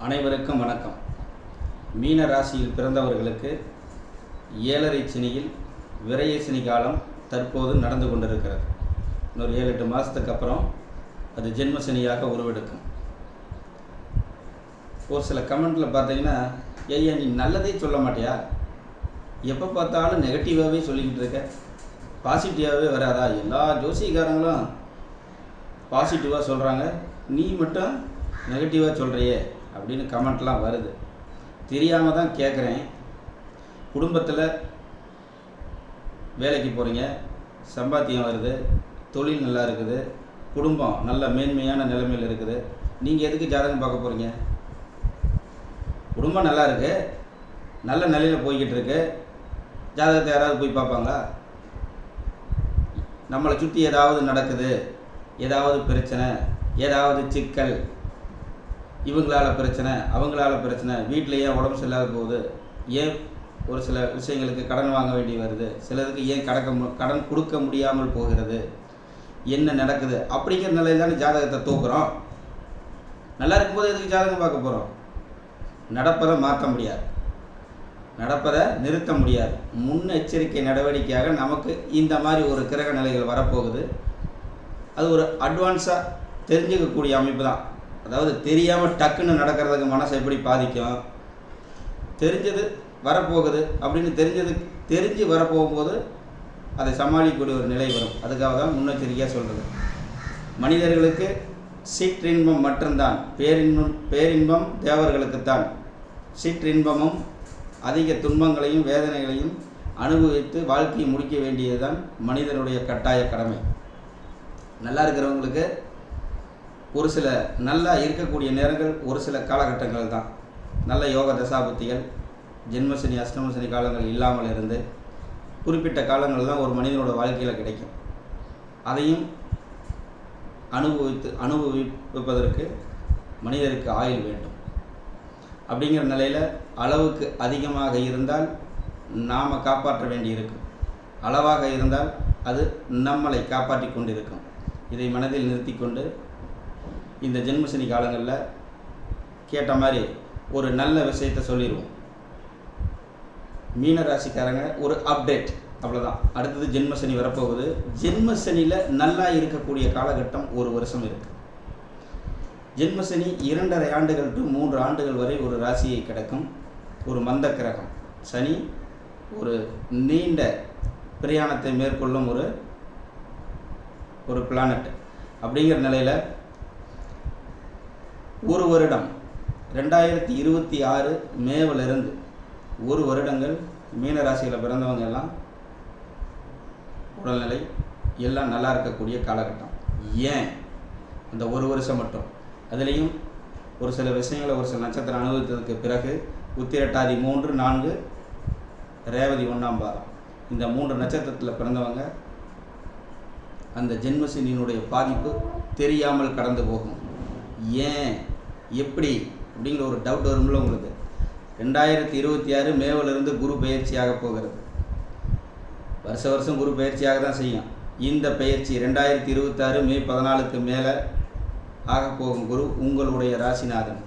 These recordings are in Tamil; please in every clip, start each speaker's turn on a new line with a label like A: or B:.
A: அனைவருக்கும் வணக்கம். மீன ராசியில் பிறந்தவர்களுக்கு 7.5 சனியில் விரய சனி காலம் தற்போது நடந்து கொண்டிருக்கிறது. இன்னொரு 7-8 மாதத்துக்கு அப்புறம் அது ஜென்ம சனியாக உருவெடுக்கும். ஒரு சில கமெண்ட்டில் பார்த்தீங்கன்னா, ஐயா நீ நல்லதே சொல்ல மாட்டியா, எப்போ பார்த்தாலும் நெகட்டிவாகவே சொல்லிக்கிட்டு இருக்க, பாசிட்டிவாகவே வராதா, எல்லா ஜோசியக்காரங்களும் பாசிட்டிவாக சொல்கிறாங்க, நீ மட்டும் நெகட்டிவாக சொல்கிறியே அப்படின்னு கமெண்ட்லாம் வருது. தெரியாமல் தான் கேட்குறேன். குடும்பத்தில் வேலைக்கு போகிறீங்க, சம்பாத்தியம் வருது, தொழில் நல்லா இருக்குது, குடும்பம் நல்ல மேன்மையான நிலைமையில் இருக்குது, நீங்கள் எதுக்கு ஜாதகம் பார்க்க போகிறீங்க? குடும்பம் நல்லா இருக்குது, நல்ல நிலையில் போய்கிட்டு இருக்கு, ஜாதகத்தை யாராவது போய் பார்ப்பாங்களா? நம்மளை சுற்றி ஏதாவது நடக்குது, ஏதாவது பிரச்சனை, ஏதாவது சிக்கல், இவங்களால் பிரச்சனை, அவங்களால பிரச்சனை, வீட்டில் ஏன் உடம்பு சரியில்லாத போகுது, ஏன் ஒரு சில விஷயங்களுக்கு கடன் வாங்க வேண்டி வருது, சிலருக்கு ஏன் கடன் கொடுக்க முடியாமல் போகிறது, என்ன நடக்குது அப்படிங்கிற நிலையில் தானே ஜாதகத்தை தூக்குறோம். நல்லா இருக்கும்போது எதுக்கு ஜாதகம் பார்க்க போகிறோம்? நடப்பதை மாற்ற முடியாது, நடப்பதை நிறுத்த முடியாது. முன்னெச்சரிக்கை நடவடிக்கையாக நமக்கு இந்த மாதிரி ஒரு கிரக நிலைகள் வரப்போகுது. அது ஒரு அட்வான்ஸாக தெரிஞ்சுக்கக்கூடிய அமைப்பு தான். அதாவது தெரியாமல் டக்குன்னு நடக்கிறதுக்கு மனசை எப்படி பாதிக்கும், தெரிஞ்சது வரப்போகுது அப்படின்னு தெரிஞ்சு வரப்போகும்போது அதை சமாளிக்கக்கூடிய ஒரு நிலை வரும். அதுக்காக தான் முன்னெச்சரிக்கையாக சொல்கிறது. மனிதர்களுக்கு சிற்றின்பம் மட்டும்தான், பேரின்பம் தேவர்களுக்குத்தான். சிற்றின்பமும் அதிக துன்பங்களையும் வேதனைகளையும் அனுபவித்து வாழ்க்கையை முடிக்க வேண்டியதுதான் மனிதனுடைய கட்டாய கடமை. நல்லா இருக்கிறவங்களுக்கு ஒரு சில நல்லா இருக்கக்கூடிய நேரங்கள், ஒரு சில காலகட்டங்கள் தான். நல்ல யோக தசாபுத்திகள், ஜென்மசனி அஷ்டமசனி காலங்கள் இல்லாமல் இருந்து குறிப்பிட்ட காலங்கள் தான் ஒரு மனிதனோட வாழ்க்கையில் கிடைக்கும். அதையும் அனுபவிப்பதற்கு மனிதருக்கு ஆயுள் வேண்டும். அப்படிங்கிற நிலையில் அளவுக்கு அதிகமாக இருந்தால் நாம் காப்பாற்ற வேண்டியிருக்கும், அளவாக இருந்தால் அது நம்மளை காப்பாற்றி கொண்டிருக்கும். இதை மனதில் நிறுத்தி கொண்டு இந்த ஜென்மசனி காலங்களில் கேட்ட மாதிரி ஒரு நல்ல விஷயத்தை சொல்லிடுவோம். மீன ராசிக்காரங்க ஒரு அப்டேட், அவ்வளோதான். அடுத்தது ஜென்மசனி வரப்போகுது. ஜென்மசனியில் நல்லா இருக்கக்கூடிய காலகட்டம் 1 வருஷம் இருக்குது. ஜென்மசனி 2.5 ஆண்டுகள் to 3 ஆண்டுகள் வரை ஒரு ராசியை கிடக்கும். ஒரு மந்த கிரகம் சனி ஒரு நீண்ட பிரயாணத்தை மேற்கொள்ளும் ஒரு பிளானட். அப்படிங்கிற நிலையில் ஒரு வருடம் 2026 மேவிலிருந்து 1 வருடங்கள் மீனராசியில் பிறந்தவங்க எல்லாம் உடல்நிலை எல்லாம் நல்லா இருக்கக்கூடிய காலகட்டம். ஏன் அந்த 1 வருஷம் மட்டும்? அதுலேயும் ஒரு சில விஷயங்களை, ஒரு சில நட்சத்திரம் அனுபவித்ததுக்கு பிறகு உத்திரட்டாதி 3, 4, ரேவதி 1ஆம் பாதம், இந்த 3 நட்சத்திரத்தில் பிறந்தவங்க அந்த ஜென்மசனியினுடைய பாதிப்பு தெரியாமல் கடந்து போகும். ஏன், எப்படி அப்படிங்கிற ஒரு டவுட் வரும்ல உங்களுக்கு. 2026 மேவிலிருந்து குரு பயிற்சியாக போகிறது. வருஷம் குரு பயிற்சியாக தான் செய்யும். இந்த பயிற்சி 2026 மே 14க்கு மேலே ஆக போகும் குரு உங்களுடைய ராசிநாதன்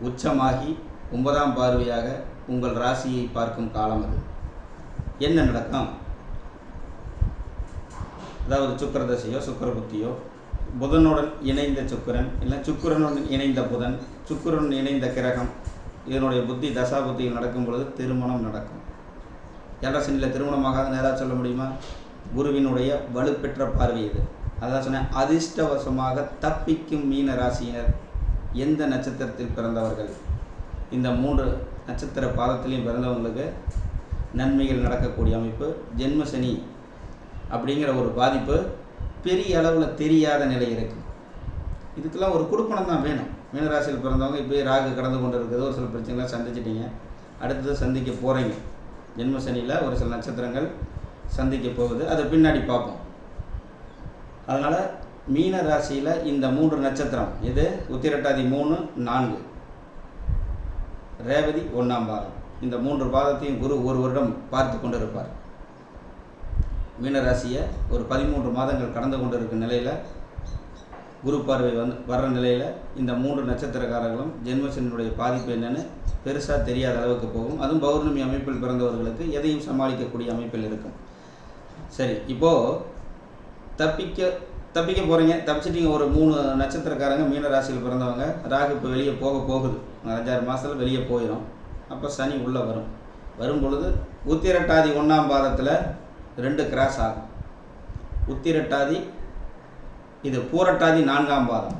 A: உச்சமாகி 9ஆம் பார்வையாக உங்கள் ராசியை பார்க்கும் காலம் அது. என்ன நடக்கும்? அதாவது சுக்கிர தசையோ சுக்கிர புத்தியோ, புதனுடன் இணைந்த சுக்கிரன், இல்லை சுக்கிரனுடன் இணைந்த புதன், சுக்கிரனுடன் இணைந்த கிரகம், இதனுடைய புத்தி தசா புத்திகள் நடக்கும் பொழுது திருமணம் நடக்கும். ஏழரசனில் திருமணமாகாத நேராக சொல்ல முடியுமா? குருவினுடைய வலுப்பெற்ற பார்வை இது. அதான் சொன்னேன், அதிர்ஷ்டவசமாக தப்பிக்கும் மீன ராசியினர் எந்த நட்சத்திரத்தில் பிறந்தவர்கள், இந்த 3 நட்சத்திர பாதத்திலையும் பிறந்தவங்களுக்கு நன்மைகள் நடக்கக்கூடிய அமைப்பு. ஜென்மசனி அப்படிங்கிற ஒரு பாதிப்பு பெரிய அளவில் தெரியாத நிலை இருக்குது. இதுக்கெல்லாம் ஒரு குடுப்பணம் தான் வேணும். மீனராசியில் பிறந்தவங்க இப்போ ராகு கடந்து கொண்டு இருக்குது, ஒரு சில பிரச்சனைகளை சந்திச்சிட்டிங்க, அடுத்தது சந்திக்க போகிறீங்க. ஜென்மசனியில் ஒரு சில நட்சத்திரங்கள் சந்திக்க போகுது, அதை பின்னாடி பார்ப்போம். அதனால் மீன ராசியில் இந்த 3 நட்சத்திரம், இது உத்திரட்டாதி 3, 4, ரேவதி 1ஆம் பாதம், இந்த 3 பாதத்தையும் குரு 1 வருடம் பார்த்து கொண்டு இருப்பார். மீனராசியை ஒரு 13 மாதங்கள் கடந்து கொண்டு இருக்கும் நிலையில் குரு பார்வை வர்ற நிலையில் இந்த 3 நட்சத்திரக்காரர்களும் ஜென்மசனியினுடைய பாதிப்பு என்னென்னு பெருசாக தெரியாத அளவுக்கு போகும். அதுவும் பௌர்ணமி அமைப்பில் பிறந்தவர்களுக்கு எதையும் சமாளிக்கக்கூடிய அமைப்பில் இருக்கும். சரி, இப்போது தப்பிக்க போகிறீங்க, தப்பிச்சிட்டிங்க. ஒரு 3 நட்சத்திரக்காரங்க மீன ராசியில் பிறந்தவங்க. ராகு இப்போ வெளியே போகுது, 5-6 மாதத்தில் வெளியே போயிடும். அப்போ சனி உள்ளே வரும் பொழுது உத்திரட்டாதி 1ஆம் பாதத்தில் 2 கிராஸ் ஆகும். உத்திரட்டாதி, இது பூரட்டாதி 4ஆம் பாதம்.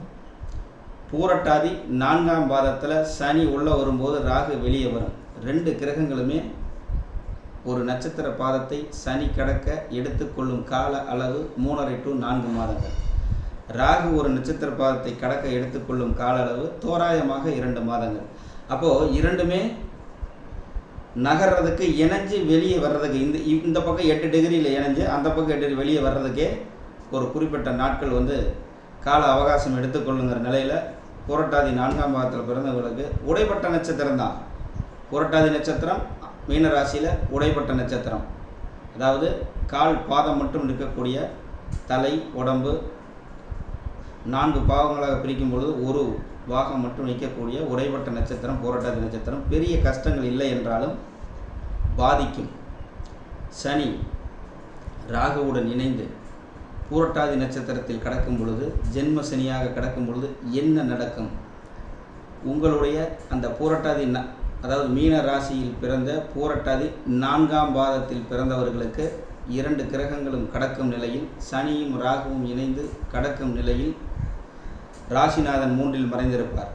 A: பூரட்டாதி 4ஆம் பாதத்தில் சனி உள்ளே வரும்போது ராகு வெளியே வரும். 2 கிரகங்களுமே ஒரு நட்சத்திர பாதத்தை சனி கடக்க எடுத்துக்கொள்ளும் கால அளவு 3.5 to 4 மாதங்கள். ராகு ஒரு நட்சத்திர பாதத்தை கடக்க எடுத்துக்கொள்ளும் கால அளவு தோராயமாக 2 மாதங்கள். அப்போது இரண்டுமே நகர்றதுக்கு இணைஞ்சு வெளியே வர்றதுக்கு இந்த பக்கம் 8 டிகிரியில் இணைஞ்சு அந்த பக்கம் 8 டிகிரி வெளியே வர்றதுக்கே ஒரு குறிப்பிட்ட நாட்கள் கால அவகாசம் எடுத்துக்கொள்ளுங்கிற நிலையில் புரட்டாதி 4ஆம் பாதத்தில் பிறந்தவங்களுக்கு உடைப்பட்ட நட்சத்திரம் தான். புரட்டாதி நட்சத்திரம் மீன ராசியில் உடைப்பட்ட நட்சத்திரம், அதாவது கால் பாதம் மட்டும் நிற்கக்கூடிய தலை உடம்பு 4 பாகங்களாக பிரிக்கும் பொழுது ஒரு பாகம் மட்டும் நிற்கக்கூடிய உடைப்பட்ட நட்சத்திரம் புரட்டாதி நட்சத்திரம். பெரிய கஷ்டங்கள் இல்லை என்றாலும் பாதிக்கும். சனி ராகுவுடன் இணைந்து பூரட்டாதி நட்சத்திரத்தில் கடக்கும் பொழுது, ஜென்ம சனியாக கடக்கும் பொழுது என்ன நடக்கும்? உங்களுடைய அந்த பூரட்டாதி அதாவது மீன ராசியில் பிறந்த பூரட்டாதி 4ஆம் பாதத்தில் பிறந்தவர்களுக்கு 2 கிரகங்களும் கடக்கும் நிலையில், சனியும் ராகுவும் இணைந்து கடக்கும் நிலையில் ராசிநாதன் 3இல் மறைந்திருப்பார்.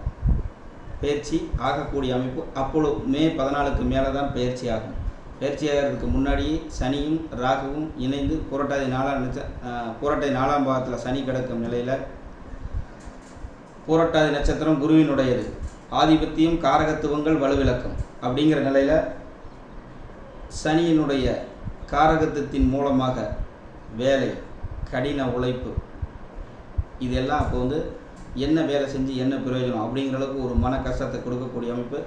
A: பயிற்சி ஆகக்கூடிய அமைப்பு அப்பொழுது மே 14க்கு மேலே தான் பயிற்சி ஆகும். பயிற்சியாகிறதுக்கு முன்னாடியே சனியும் ராகுவும் இணைந்து புரட்டாதி 4ஆம் பாதத்தில் சனி கிடக்கும் நிலையில், புரட்டாதி நட்சத்திரம் குருவினுடையது, ஆதிபத்தியம் காரகத்துவங்கள் வலுவிளக்கம் அப்படிங்கிற நிலையில் சனியினுடைய காரகத்துவத்தின் மூலமாக வேலை, கடின உழைப்பு, இதெல்லாம் அப்போ என்ன வேலை செஞ்சு என்ன பிரயோஜனம் அப்படிங்கிற அளவுக்கு ஒரு மன கஷ்டத்தை கொடுக்கக்கூடிய அமைப்பு.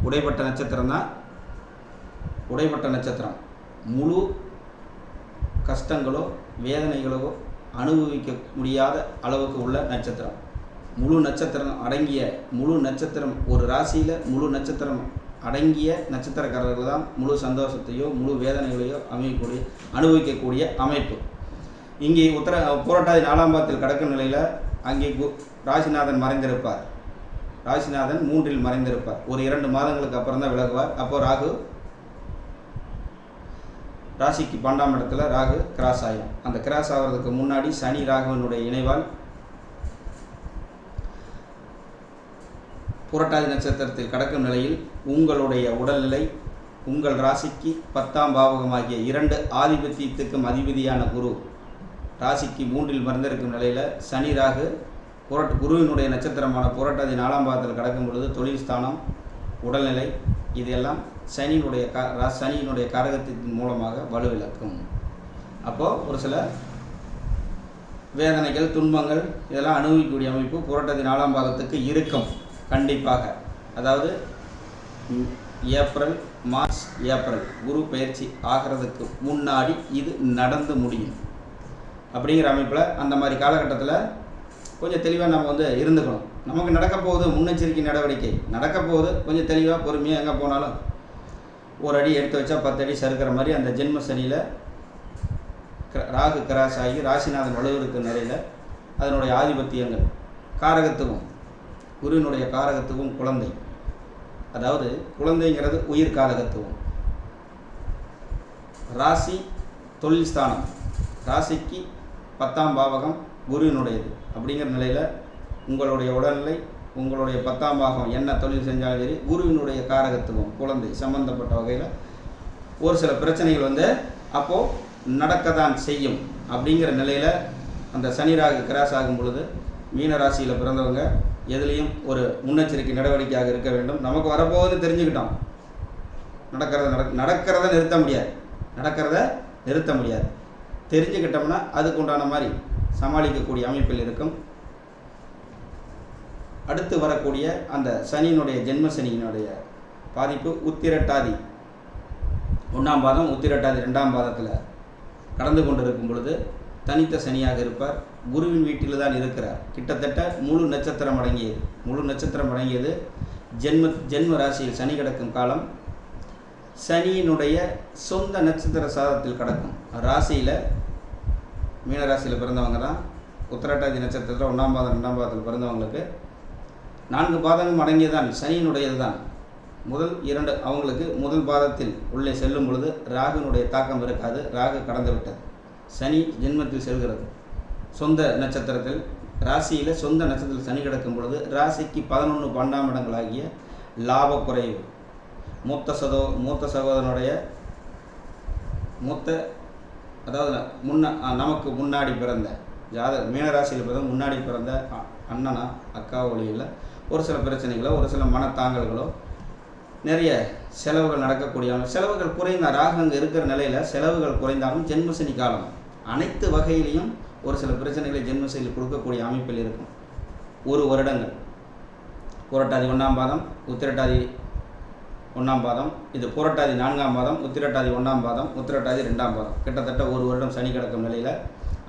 A: உடைப்பட்ட நட்சத்திரம் தான். உடைப்பட்ட நட்சத்திரம் முழு கஷ்டங்களோ வேதனைகளோ அனுபவிக்க முடியாத அளவுக்கு உள்ள நட்சத்திரம். முழு நட்சத்திரம் ஒரு ராசியில் முழு நட்சத்திரம் அடங்கிய நட்சத்திரக்காரர்கள் தான் முழு சந்தோஷத்தையோ முழு வேதனைகளையோ அனுபவிக்கக்கூடிய அமைப்பு. இங்கே புரட்டாதி 4ஆம் பாதத்தில் கடக்கும் நிலையில் அங்கே ராசிநாதன் மறைந்திருப்பார். ராசிநாதன் 3இல் மறைந்திருப்பார். ஒரு 2 மாதங்களுக்கு அப்புறம் தான் விலகுவார். அப்போது ராகு ராசிக்கு 12ஆம் இடத்துல ராகு கிராஸ் ஆகும். அந்த கிராஸ் ஆகிறதுக்கு முன்னாடி சனி ராகுவனுடைய இணைவால் புரட்டாதி நட்சத்திரத்தில் கடக்கும் நிலையில் உங்களுடைய உடல்நிலை, உங்கள் ராசிக்கு 10ஆம் பாவகமாகிய 2 ஆதிபத்தியத்துக்கும் அதிபதியான குரு ராசிக்கு 3இல் மறைந்திருக்கும் நிலையில் சனி ராகு குருவினுடைய நட்சத்திரமான புரட்டாதி 4ஆம் பாதத்தில் கடக்கும் பொழுது தொழில் ஸ்தானம், உடல்நிலை, இதெல்லாம் சனியினுடைய காரகத்தின் மூலமாக வலுவிழக்கும். அப்போது ஒரு சில வேதனைகள், துன்பங்கள் இதெல்லாம் அனுபவிக்கக்கூடிய அமைப்பு புரட்டாதி 4ஆம் பாதத்துக்கு இருக்கும் கண்டிப்பாக. அதாவது மார்ச் ஏப்ரல் குரு பயிற்சி ஆகிறதுக்கு முன்னாடி இது நடந்து முடியும் அப்படிங்கிற அமைப்பில் அந்த மாதிரி காலகட்டத்தில் கொஞ்சம் தெளிவாக நம்ம இருந்துக்கணும். நமக்கு நடக்க போகுது, முன்னெச்சரிக்கை நடவடிக்கை நடக்க போகுது, கொஞ்சம் தெளிவாக பொறுமையாக எங்கே போனாலும் ஒரு அடி எடுத்து வச்சா 10 அடி சறுக்கிற மாதிரி அந்த ஜென்ம சனியில் ராகு கிராஸ் ஆகி ராசிநாதன் வலுவிற்கு நிலையில் அதனுடைய ஆதிபத்தியங்கள், காரகத்துவம், குருவினுடைய காரகத்துவம் குழந்தை, அதாவது குழந்தைங்கிறது உயிர் காரகத்துவம். ராசி தொழில் ஸ்தானம், ராசிக்கு 10ஆம் பாவகம் குருவினுடையது அப்படிங்கிற நிலையில் உங்களுடைய உடல்நிலை, உங்களுடைய 10ஆம் பாகம் என்ன தொழில் செஞ்சாலும் சரி, குருவினுடைய காரகத்துவம் குழந்தை சம்பந்தப்பட்ட வகையில் ஒரு சில பிரச்சனைகள் அப்போது நடக்க தான் செய்யும். அப்படிங்கிற நிலையில் அந்த சனி ராகு கிராஸ் ஆகும் பொழுது மீன ராசியில் பிறந்தவங்க எதுலேயும் ஒரு முன்னெச்சரிக்கை நடவடிக்கையாக இருக்க வேண்டும். நமக்கு வரப்போகுதுன்னு தெரிஞ்சுக்கிட்டோம், நடக்கிறத நிறுத்த முடியாது. தெரிஞ்சுக்கிட்டோம்னா அதுக்கு உண்டான மாதிரி சமாளிக்கக்கூடிய அமைப்பில் இருக்கும். அடுத்து வரக்கூடிய அந்த சனியினுடைய ஜென்ம சனியினுடைய பாதிப்பு உத்திரட்டாதி 1ஆம் பாதம், உத்திரட்டாதி 2ஆம் பாதத்தில் கடந்து கொண்டிருக்கும் பொழுது தனித்த சனியாக இருப்பார். குருவின் வீட்டில் தான் இருக்கிறார். கிட்டத்தட்ட முழு நட்சத்திரம் அடங்கியது ஜென்ம ராசியில் சனி கிடக்கும் காலம். சனியினுடைய சொந்த நட்சத்திர சாதத்தில் கிடக்கும் ராசியில், மீனராசியில் பிறந்தவங்க தான் உத்திரட்டாதி நட்சத்திரத்தில் 1ஆம் பாதம் 2ஆம் பாதத்தில் பிறந்தவங்களுக்கு 4 பாதமும் அடங்கியதான் சனியினுடையது தான். முதல் 2 அவங்களுக்கு முதல் பாதத்தில் உள்ளே செல்லும் பொழுது ராகுனுடைய தாக்கம் இருக்காது. ராகு கடந்து விட்டது. சனி ஜென்மத்தில் செல்கிறது. சொந்த நட்சத்திரத்தில் ராசியில் சொந்த நட்சத்திரத்தில் சனி கிடக்கும் பொழுது ராசிக்கு 11 12ஆம் இடங்களாகிய லாப குறைவு, மூத்த சகோதரனுடைய அதாவது நமக்கு முன்னாடி பிறந்த மீனராசியில் பிறந்த முன்னாடி பிறந்த அண்ணனா அக்கா வழியில் ஒரு சில பிரச்சனைகளோ ஒரு சில மனத்தாங்கல்களோ நிறைய செலவுகள் நடக்கக்கூடிய செலவுகள் குறைந்த ராகு அங்கே இருக்கிற நிலையில் செலவுகள் குறைந்தாலும் ஜென்மசனி காலம் அனைத்து வகையிலையும் ஒரு சில பிரச்சனைகளை ஜென்மசனியில் கொடுக்கக்கூடிய அமைப்பில் இருக்கும். 1 வருடங்கள் புரட்டாதி 1ஆம் பாதம், உத்திரட்டாதி 1ஆம் பாதம், இது புரட்டாதி 4ஆம் பாதம், உத்திரட்டாதி 1ஆம் பாதம், உத்திரட்டாதி 2ஆம் பாதம், கிட்டத்தட்ட 1 வருடம் சனி கிடக்கும் நிலையில்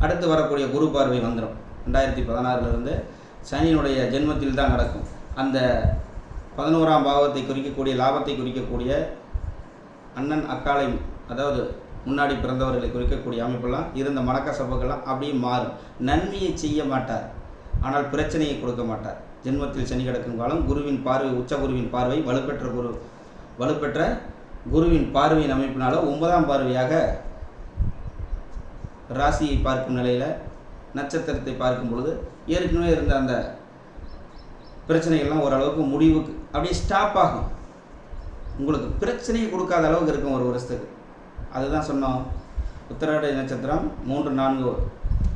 A: அடுத்து வரக்கூடிய குரு பார்வை வந்துடும். 2016 சனியினுடைய ஜென்மத்தில் தான் நடக்கும். அந்த 11ஆம் பாவத்தை குறிக்கக்கூடிய லாபத்தை குறிக்கக்கூடிய அண்ணன் அக்காலை, அதாவது முன்னாடி பிறந்தவர்களை குறிக்கக்கூடிய அமைப்பெல்லாம் இருந்த மனக்கசப்புகள்லாம் அப்படியே மாறும். நன்மையை செய்ய மாட்டார், ஆனால் பிரச்சனையை கொடுக்க மாட்டார். ஜென்மத்தில் சனி கிடக்கும் காலம் குருவின் பார்வை, உச்ச குருவின் பார்வை, வலுப்பெற்ற குருவின் பார்வையின் அமைப்பினால 9ஆம் பார்வையாக ராசியை பார்க்கும் நிலையில் நட்சத்திரத்தை பார்க்கும் பொழுது ஏற்கனவே இருந்த அந்த பிரச்சனைகள்லாம் ஓரளவுக்கு முடிவுக்கு அப்படியே ஸ்டாப் ஆகும். உங்களுக்கு பிரச்சனையை கொடுக்காத அளவுக்கு இருக்கும் 1 வருஷத்துக்கு. அதுதான் சொன்னோம். உத்திரட்டாதி நட்சத்திரம் 3, 4,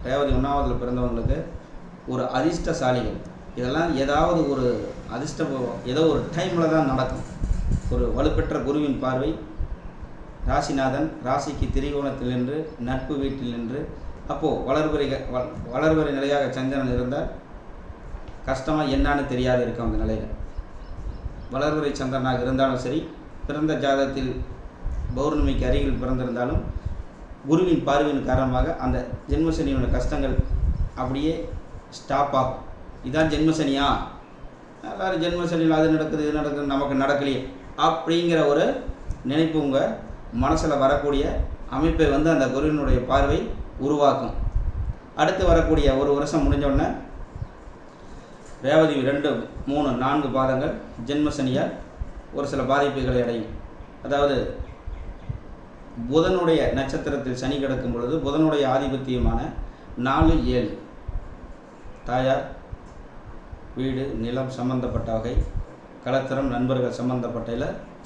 A: ரேவதி 1ஆவதில் பிறந்தவங்களுக்கு ஒரு அதிர்ஷ்டசாலிகள். இதெல்லாம் ஏதாவது ஒரு ஏதோ ஒரு டைமில் தான் நடக்கும். ஒரு வலுப்பெற்ற குருவின் பார்வை, ராசிநாதன் ராசிக்கு திரிகோணத்தில் நின்று நட்பு வீட்டில் நின்று, அப்போது வளர்வரை நிலையாக சந்திரன் இருந்தால் கஷ்டமாக என்னான்னு தெரியாது இருக்கும். அந்த நிலையில் வளர்வரை சந்திரனாக இருந்தாலும் சரி, பிறந்த ஜாதகத்தில் பௌர்ணமிக்கு அருகில் பிறந்திருந்தாலும் குருவின் பார்வையின் காரணமாக அந்த ஜென்மசனியோட கஷ்டங்கள் அப்படியே ஸ்டாப் ஆகும். இதான் ஜென்மசனியா, எல்லோரும் ஜென்மசனியில் அது நடக்குது இது நடக்குது, நமக்கு நடக்கலையே அப்படிங்கிற ஒரு நினைப்பு உங்கள் மனசில் வரக்கூடிய அமைப்பை அந்த குருவினுடைய பார்வை உருவாக்கும். அடுத்து வரக்கூடிய 1 வருஷம் முடிஞ்சோடனே ரேவதி 2, 3, 4 பாதங்கள் ஜென்மசனியால் ஒரு சில பாதிப்புகளை அடையும். அதாவது புதனுடைய நட்சத்திரத்தில் சனி கிடக்கும் பொழுது புதனுடைய ஆதிபத்தியமான 4, 7 தாயார், வீடு, நிலம் சம்பந்தப்பட்ட வகை, கலத்திரம், நண்பர்கள்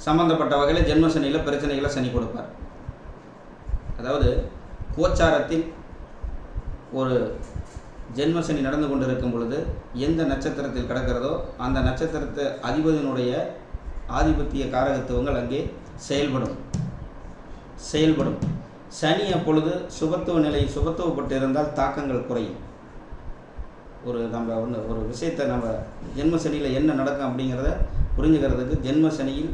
A: சம்பந்தப்பட்ட வகையில் ஜென்மசனியில் பிரச்சனைகளை சனி கொடுப்பார். அதாவது கோச்சாரத்தில் ஒரு ஜென்மசனி நடந்து கொண்டிருக்கும் பொழுது எந்த நட்சத்திரத்தில் கிடக்கிறதோ அந்த நட்சத்திரத்து அதிபதியினுடைய ஆதிபத்திய காரகத்துவங்கள் அங்கே செயல்படும். சனி அப்பொழுது சுபத்துவப்பட்டு இருந்தால் தாக்கங்கள் குறையும். ஒரு விஷயத்தை நம்ம ஜென்மசனியில் என்ன நடக்கும் அப்படிங்கிறத புரிஞ்சுக்கிறதுக்கு ஜென்மசனியில்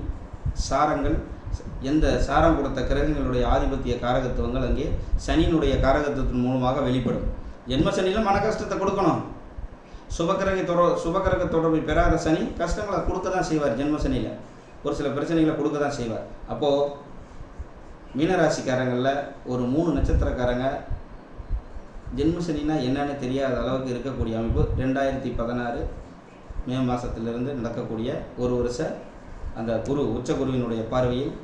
A: எந்த சாரம் கொடுத்த கிரகங்களுடைய ஆதிபத்திய காரகத்துவங்கள் அங்கே சனியினுடைய காரகத்துவத்தின் மூலமாக வெளிப்படும். ஜென்மசனியில் மன கஷ்டத்தை கொடுக்கணும். சுபகிரக தொடர்பை பெறாத சனி கஷ்டங்களை கொடுக்க தான் செய்வார். ஜென்மசனியில் ஒரு சில பிரச்சனைகளை கொடுக்க தான் செய்வார். அப்போது மீனராசிக்காரங்களில் ஒரு 3 நட்சத்திரக்காரங்க ஜென்மசனினா என்னன்னு தெரியாத அளவுக்கு இருக்கக்கூடிய அமைப்பு 2016 மே மாதத்திலிருந்து நடக்கக்கூடிய 1 வருஷ அந்த உச்ச குருவினுடைய பார்வையில்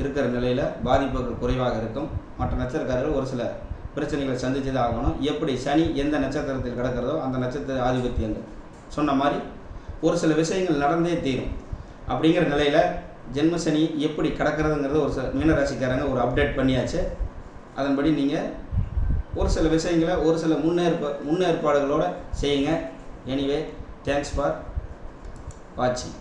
A: இருக்கிற நிலையில் பாதிப்புகள் குறைவாக இருக்கும். மற்ற நட்சத்திரக்காரர்கள் ஒரு சில பிரச்சனைகளை சந்தித்து தான் ஆகணும். எப்படி சனி எந்த நட்சத்திரத்தில் கிடக்கிறதோ அந்த நட்சத்திர ஆதிபத்தியங்கள் சொன்ன மாதிரி ஒரு சில விஷயங்கள் நடந்தே தீரும். அப்படிங்கிற நிலையில் ஜென்மசனி எப்படி கிடக்கிறதுங்கிறது ஒரு சில மீனராசிக்காரங்க ஒரு அப்டேட் பண்ணியாச்சு. அதன்படி நீங்கள் ஒரு சில விஷயங்களை ஒரு சில முன்னேற்பாடுகளோடு செய்யுங்க. எனிவே, தேங்க்ஸ் ஃபார் வாட்சிங்.